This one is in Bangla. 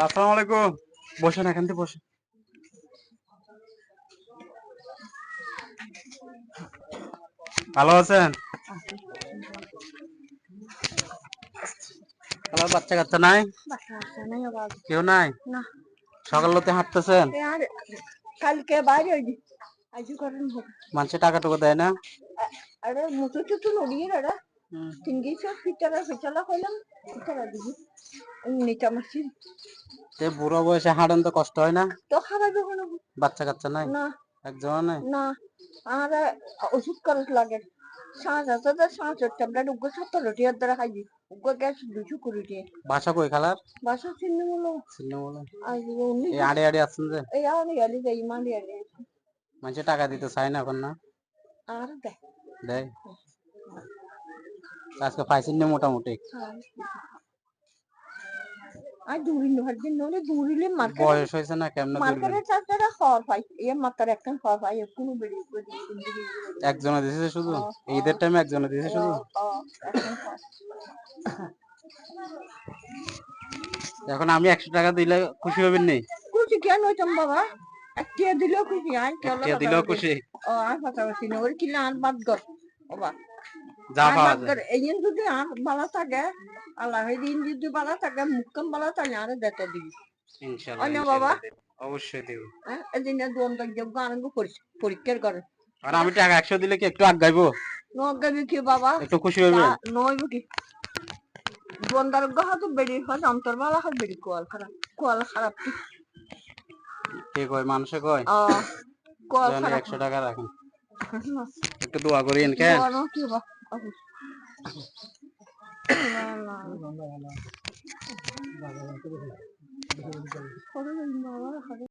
আসসালামু আলাইকুম। বসেন, এখান থেকে বসেন। ভালো আছেন? আমার বাচ্চা কাচ্চা নাই? কেউ নাই? সকালতে হাঁটতেছেন? কালকে বাইরে মানুষে টাকা টুকু দেয় না? আরে মুটো টুটু নড়িয়ে রা তিনগিছো ফিটারা ফিটালা কইলাম ফিটারা দিবি নিচা মাসি বুড়ো বয়সে হাঁটেন তো কষ্ট হয় না? তো খারাপ কোনো বাচ্চা কাচ্চা নাই? না একজনও নাই? না আর ওষুধ খরচ লাগে ৭,০০০ ৭,০০০ ট্যাবলেট উগ্র ৭০ টিয়ার দ্বারা খাইছি উগ্র গ্যাস ২২০ টিয়া বাসা কই খালার? বাসা ছিন্নমূল ছিন্নমূলে? আজ এই আড়ে আড়ে আছেন যে? এই আড়ে যাই মালি আড়ে মানুষে টাকা দিতে চায় না এখন না? আর দেখ দেয়? আজকে পাইছেন না মোটামুটি? আর দূরি দিন নলে দূরিলে বয়স হয়েছে না, কেমনে দূরবেন? মার্কেটের চারটা খড় পাই এ মাত্র একটা খড় পাই কোনো বেরিয়ে একজনে দিয়েছে শুধু? ঈদের টাইমে একজনে দিয়েছে শুধু? এখন আমি 100 টাকা দিলে খুশি হবেন নি? খুশি কেন হইতাম বাবা একটা দিলেও খুশি আর একটা দিলেও খুশি? ও আর পাশাপাশি না ওর কিনা আর বাদ গর বাবা যা আর পাওয়া বাদ যায়। গর এই যদি আর বালা থাকে আল্লাহ দিন যদি বালা থাকে মুক্কাম বালা থাকে আর দেতে দিবি ইনশাআল্লাহ অন্য বাবা অবশ্যই দেব। এদিন দোন যোগ্য আনন্দ পরীক্ষার করে আর আমি টাকা 100 দিলে কি একটু আগাইবো? নগাবি কি বাবা একটু খুশি হইবেন? নইব কি বন্দার গহ তো বেড়ি হয় অন্তর বালা হয় বেড়ি কোয়াল খারাপ কে কয়? মানুষে কয়? কোয়াল জানি খারাপ 100 টাকা রাখেন, একটু দোয়া করিয়েন কেন? কি বা না